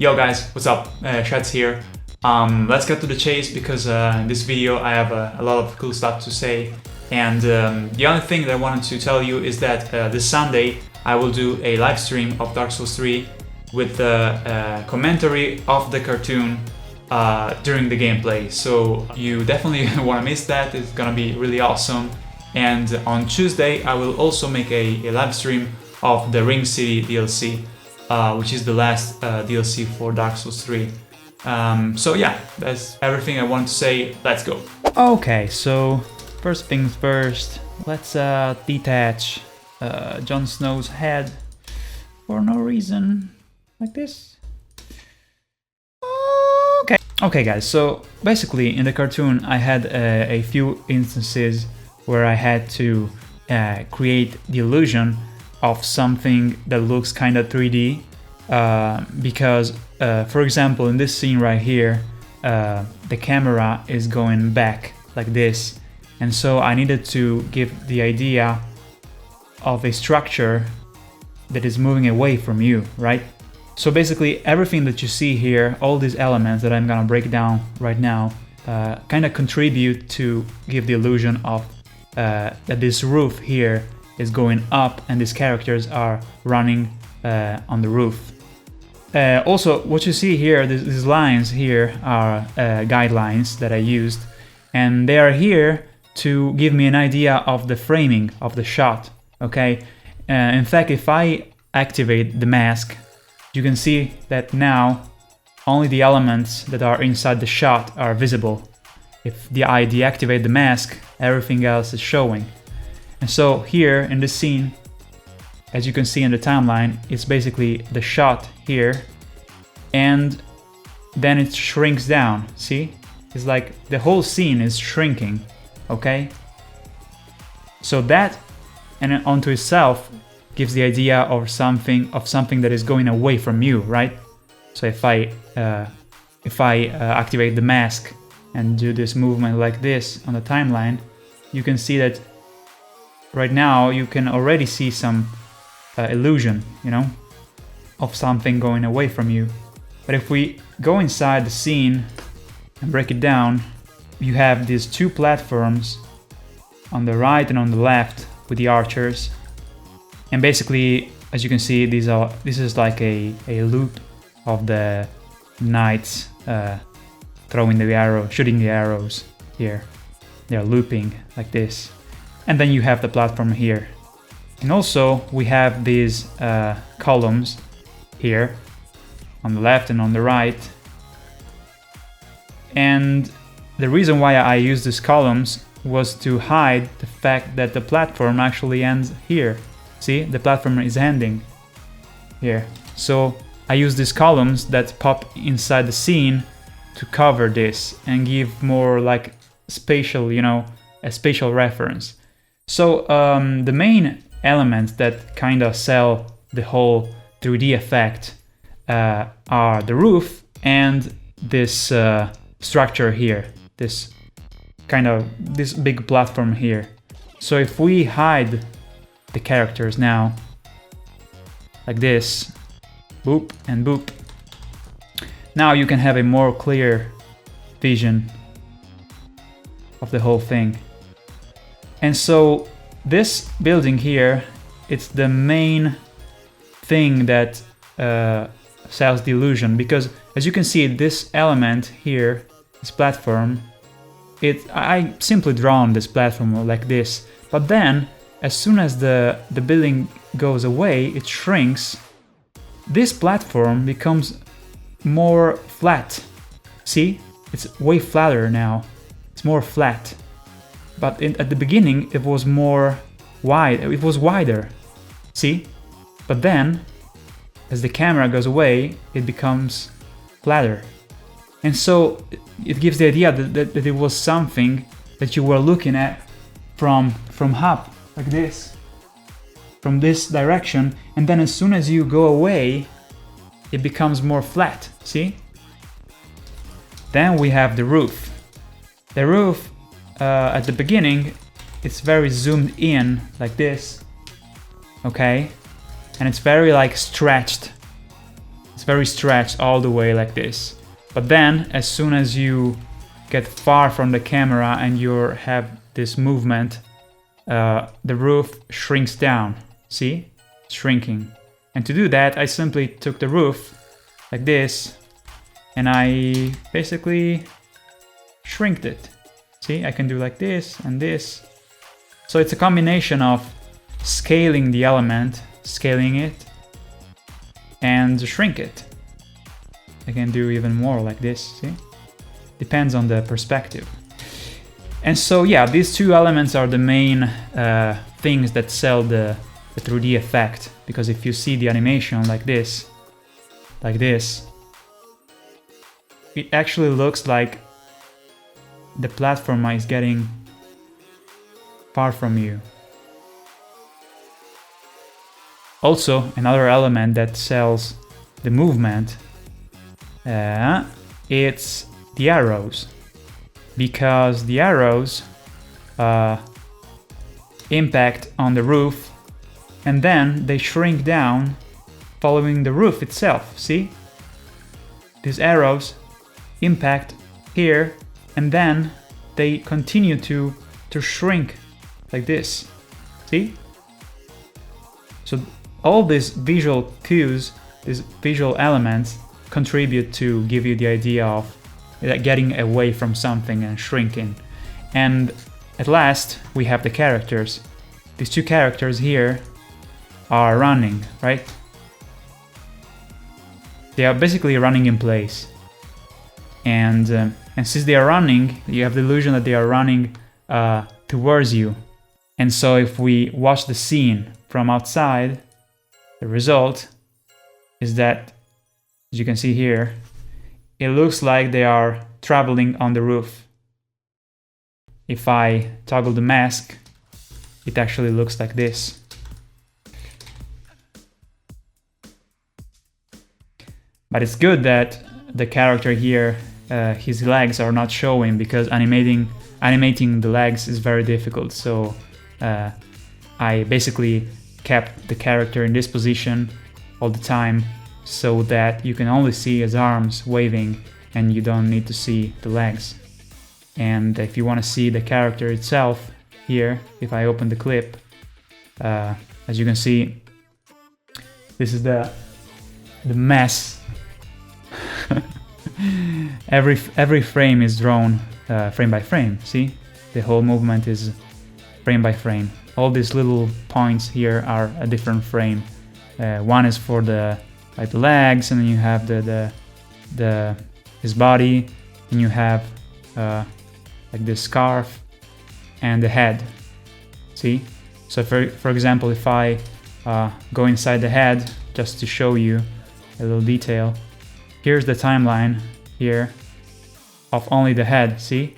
Yo guys, what's up? Sheds here. Let's get to the chase because in this video I have a lot of cool stuff to say. And the only thing that I wanted to tell you is that this Sunday I will do a live stream of Dark Souls 3 with the commentary of the cartoon during the gameplay. So you definitely want to miss that. It's gonna be really awesome. And on Tuesday I will also make a live stream of the Ring City DLC, which is the last DLC for Dark Souls 3. So yeah, that's everything I want to say. Let's go. Okay, so first things first, let's detach Jon Snow's head for no reason, like this. Okay guys, so basically in the cartoon I had a few instances where I had to create the illusion of something that looks kind of 3D because for example in this scene right here the camera is going back like this, and so I needed to give the idea of a structure that is moving away from you, right? So basically everything that you see here, all these elements that I'm gonna break down right now, kind of contribute to give the illusion of that this roof here is going up and these characters are running on the roof. Also, what you see here, these lines here are guidelines that I used, and they are here to give me an idea of the framing of the shot, okay? In fact, if I activate the mask, you can see that now only the elements that are inside the shot are visible. If I deactivate the mask, everything else is showing. And so here in this scene, as you can see in the timeline, it's basically the shot here, and then it shrinks down, see? It's like the whole scene is shrinking, okay? So that, and onto itself, gives the idea of something that is going away from you, right? So if I activate the mask and do this movement like this on the timeline, you can see that right now you can already see some illusion, you know, of something going away from you. But if we go inside the scene and break it down, you have these two platforms on the right and on the left with the archers. And basically, as you can see, this is like a loop of the knights throwing the arrow, shooting the arrows here. They're looping like this. And then you have the platform here. And also we have these columns here on the left and on the right. And the reason why I use these columns was to hide the fact that the platform actually ends here. See, the platform is ending here. So I use these columns that pop inside the scene to cover this and give more like spatial, you know, a spatial reference. So the main elements that kind of sell the whole 3D effect are the roof and this structure here, this big platform here. So if we hide the characters now, like this, boop and boop, now you can have a more clear vision of the whole thing. And so this building here, it's the main thing that sells the illusion, because as you can see, this element here, this platform, I simply drawn this platform like this, but then as soon as the building goes away, it shrinks, this platform becomes more flat. See? It's way flatter now. It's more flat. But at the beginning it was more wide, it was wider. See? But then, as the camera goes away, it becomes flatter. And so it gives the idea that it was something that you were looking at from up, like this, from this direction, and then as soon as you go away, it becomes more flat, see? Then we have the roof. The roof, at the beginning, it's very zoomed in, like this, okay? And it's very like stretched. It's very stretched all the way like this. But then, as soon as you get far from the camera and you have this movement, the roof shrinks down. See? It's shrinking. And to do that, I simply took the roof like this and I basically shrinked it. See? I can do like this and this. So it's a combination of scaling the element, scaling it, and shrink it. I can do even more like this, see? Depends on the perspective. And so yeah, these two elements are the main things that sell the 3D effect, because if you see the animation like this, it actually looks like the platform is getting far from you. Also, another element that sells the movement, it's the arrows, because the arrows impact on the roof and then they shrink down following the roof itself. See? These arrows impact here and then they continue to shrink like this. See? So all these visual cues, these visual elements contribute to give you the idea of getting away from something and shrinking. And at last, we have the characters. These two characters here are running, right? They are basically running in place. And since they are running, you have the illusion that they are running towards you. And so if we watch the scene from outside, the result is that, as you can see here, it looks like they are traveling on the roof. If I toggle the mask, it actually looks like this. But it's good that the character here, his legs are not showing, because animating the legs is very difficult. So I basically kept the character in this position all the time, so that you can only see his arms waving and you don't need to see the legs. And if you want to see the character itself here, if I open the clip, as you can see, this is the mess. every frame is drawn frame by frame. See, the whole movement is frame by frame. All these little points here are a different frame. One is for the legs, and then you have his body, and you have like the scarf and the head. See? So for example, if I go inside the head, just to show you a little detail, here's the timeline here of only the head. See?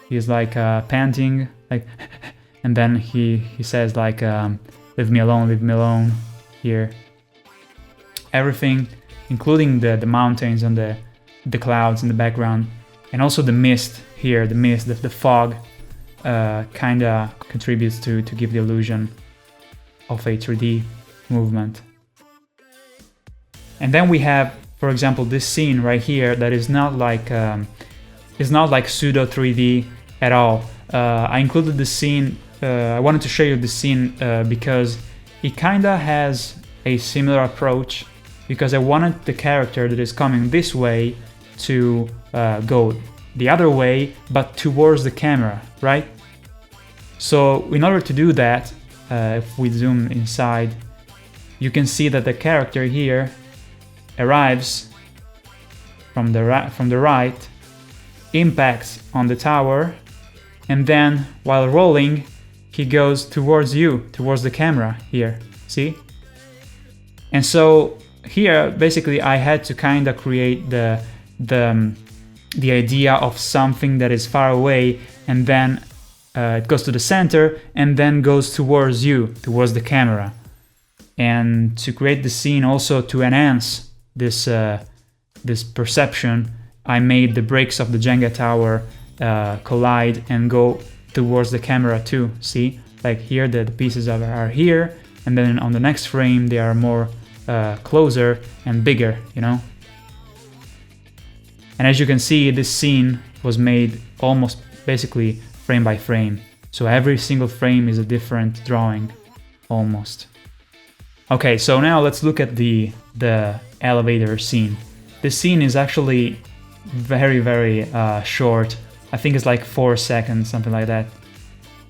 He's like panting, like, and then he says like, leave me alone, here. Everything, including the mountains and the clouds in the background, and also the mist here, the fog, kinda contributes to give the illusion of a 3D movement. And then we have, for example, this scene right here that is not like pseudo 3D at all. I included the scene. I wanted to show you the scene because it kinda has a similar approach, because I wanted the character that is coming this way to go the other way, but towards the camera, right? So in order to do that, if we zoom inside, you can see that the character here arrives from the right, impacts on the tower, and then while rolling, he goes towards you, towards the camera here, see? And so here, basically, I had to kind of create the idea of something that is far away, and then it goes to the center, and then goes towards you, towards the camera. And to create the scene, also to enhance this perception, I made the bricks of the Jenga tower collide and go towards the camera too. See, like here the pieces are here, and then on the next frame they are more closer and bigger, you know. And as you can see, this scene was made almost basically frame by frame. So every single frame is a different drawing, almost. Okay, so now let's look at the elevator scene. This scene is actually very short. I think it's like 4 seconds, something like that.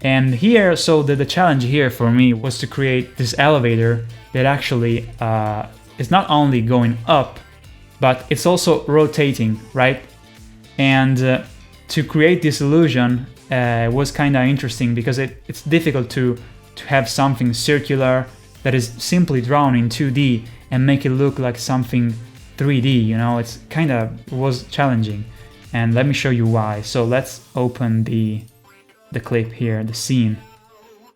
And here, so the challenge here for me was to create this elevator that actually is not only going up, but it's also rotating, right? And to create this illusion was kind of interesting because it's difficult to have something circular that is simply drawn in 2D and make it look like something 3D, you know. It's kind of was challenging, and let me show you why. So let's open the clip here, the scene.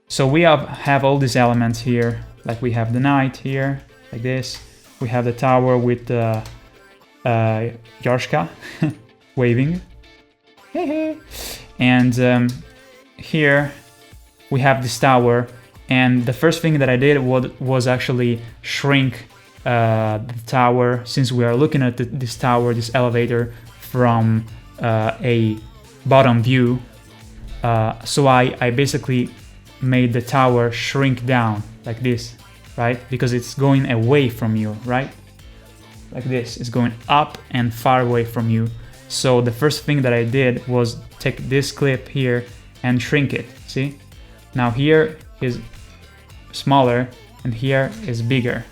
So we have all these elements here, like we have the knight here, like this. We have the tower with the Yorshka waving. And here we have this tower, and the first thing that I did was actually shrink the tower, since we are looking at this tower, this elevator, from a bottom view. So I basically made the tower shrink down like this, right? Because it's going away from you, right? Like this, it's going up and far away from you. So the first thing that I did was take this clip here and shrink it, see? Now here is smaller and here is bigger.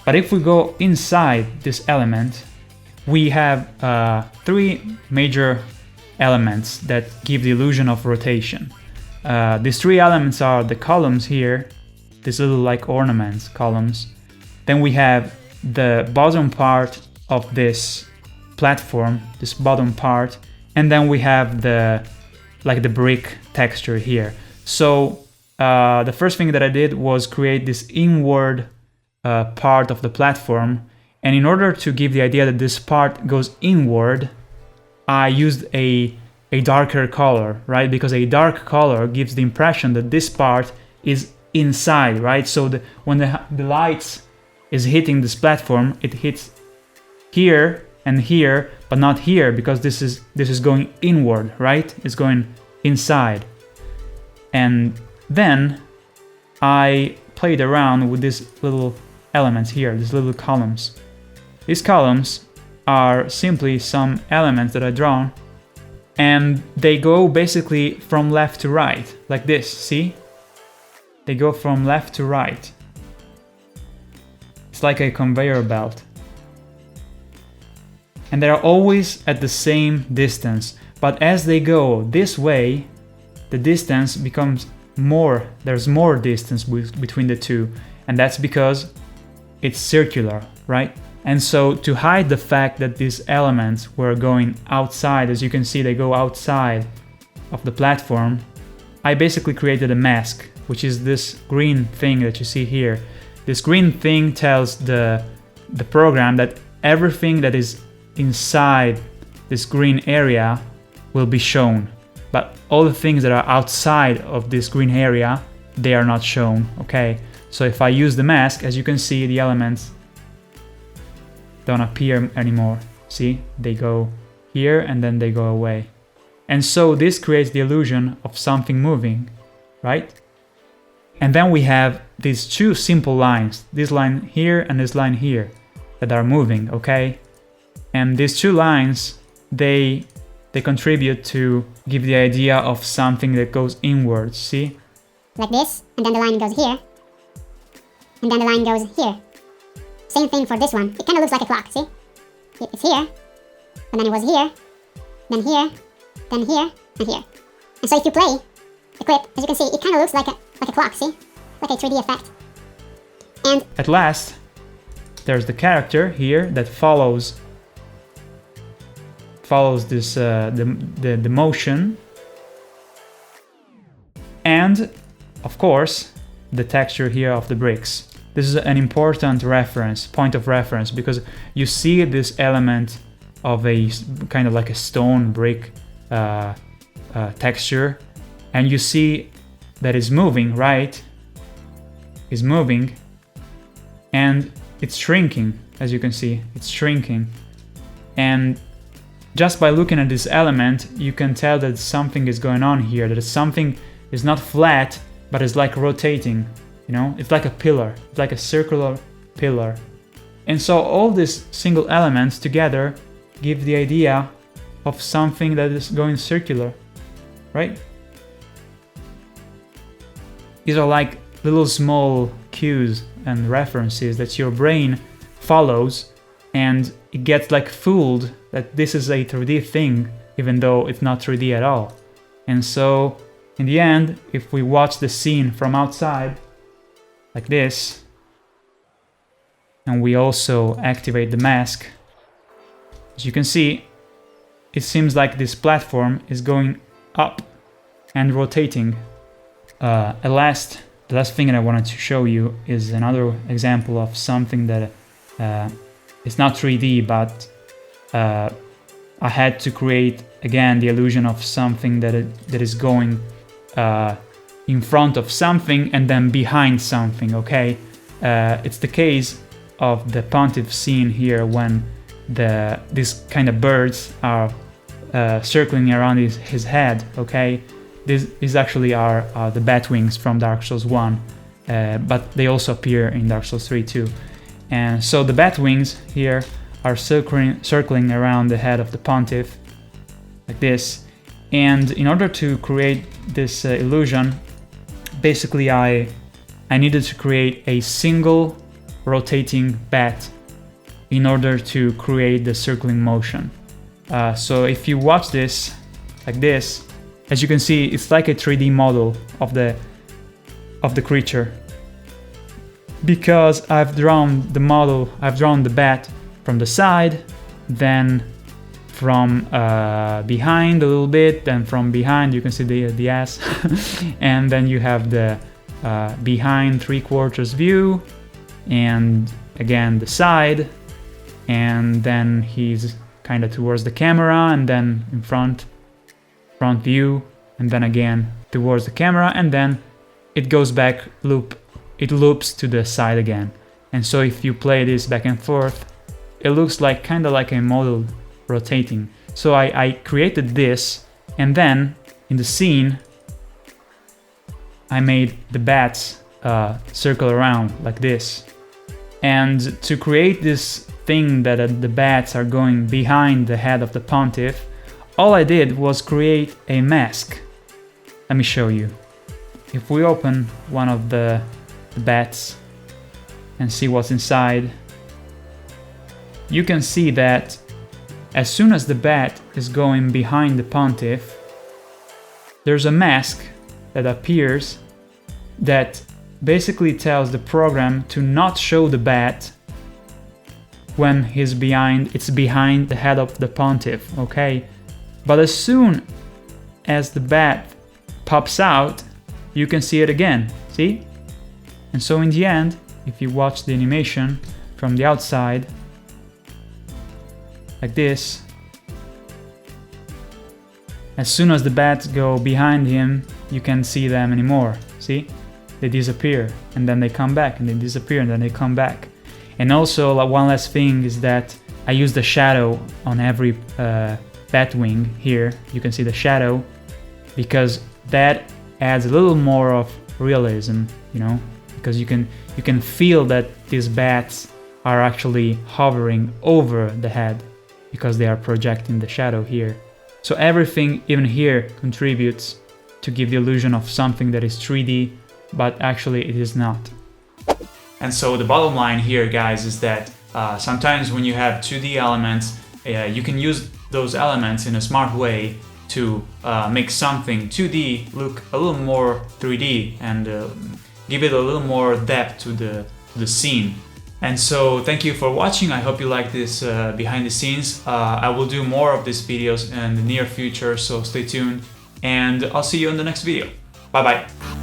But if we go inside this element, we have 3 major elements that give the illusion of rotation. These 3 elements are the columns here, these little like ornaments, columns. Then we have the bottom part of this platform, this bottom part, and then we have the brick texture here. So the first thing that I did was create this inward part of the platform, and in order to give the idea that this part goes inward, I used a darker color, right? Because a dark color gives the impression that this part is inside, right? So when the light is hitting this platform, it hits here and here, but not here, because this is going inward, right? It's going inside. And then I played around with these little elements here, these little columns. These columns are simply some elements that I drawn, and they go basically from left to right, like this, see? They go from left to right. It's like a conveyor belt. And they're always at the same distance, but as they go this way, the distance becomes more, there's more distance between the two, and that's because it's circular, right? And so to hide the fact that these elements were going outside, as you can see, they go outside of the platform, I basically created a mask, which is this green thing that you see here. This green thing tells the program that everything that is inside this green area will be shown, but all the things that are outside of this green area, they are not shown, okay? So if I use the mask, as you can see, the elements don't appear anymore. See, they go here and then they go away. And so this creates the illusion of something moving, right? And then we have these 2 simple lines, this line here and this line here, that are moving, okay? And these 2 lines, they contribute to give the idea of something that goes inwards, see? Like this, and then the line goes here, and then the line goes here. Same thing for this one. It kind of looks like a clock, see? It's here, and then it was here, then here, then here, and here. And so if you play the clip, as you can see, it kind of looks like a clock, see? Like a 3D effect. And at last, there's the character here that follows this the motion, and of course the texture here of the bricks. This is an important point of reference, because you see this element of a kind of like a stone brick texture, and you see that it's moving, right? It's moving, and it's shrinking. As you can see, it's shrinking. And just by looking at this element, you can tell that something is going on here, that something is not flat, but is like rotating, you know? It's like a pillar, it's like a circular pillar. And so all these single elements together give the idea of something that is going circular, right? These are like little small cues and references that your brain follows, and it gets like fooled that this is a 3D thing, even though it's not 3D at all. And so in the end, if we watch the scene from outside, like this, and we also activate the mask, as you can see, it seems like this platform is going up and rotating. The last thing that I wanted to show you is another example of something that is not 3D, but I had to create again the illusion of something that is going in front of something and then behind something. Okay, it's the case of the pontiff scene here when these kind of birds are circling around his head. Okay, these actually are the bat wings from Dark Souls 1, but they also appear in Dark Souls 3 too. And so the bat wings here are circling around the head of the pontiff, like this. And in order to create this illusion, basically I needed to create a single rotating bat in order to create the circling motion. So if you watch this, like this, as you can see, it's like a 3D model of the creature. Because I've drawn the bat from the side, then from behind a little bit, then from behind you can see the ass, and then you have the behind 3/4 view, and again the side, and then he's kind of towards the camera, and then in front view, and then again towards the camera, and then it goes back it loops to the side again. And so if you play this back and forth, it looks like kind of like a model rotating. So I created this, and then in the scene I made the bats circle around like this. And to create this thing that the bats are going behind the head of the pontiff, all I did was create a mask. Let me show you. If we open one of the bats and see what's inside, you can see that as soon as the bat is going behind the pontiff, there's a mask that appears that basically tells the program to not show the bat when it's behind the head of the pontiff, okay? But as soon as the bat pops out, you can see it again, see? And so in the end, if you watch the animation from the outside, like this, as soon as the bats go behind him, you can't see them anymore, see? They disappear, and then they come back, and they disappear, and then they come back. And also, one last thing is that I use the shadow on every bat wing here. You can see the shadow, because that adds a little more of realism, you know? Because you can feel that these bats are actually hovering over the head because they are projecting the shadow here. So everything, even here, contributes to give the illusion of something that is 3D, but actually it is not. And so the bottom line here, guys, is that sometimes when you have 2D elements, you can use those elements in a smart way to make something 2D look a little more 3D and give it a little more depth to the scene. And so thank you for watching. I hope you like this behind the scenes. I will do more of these videos in the near future, so stay tuned, and I'll see you in the next video. Bye bye.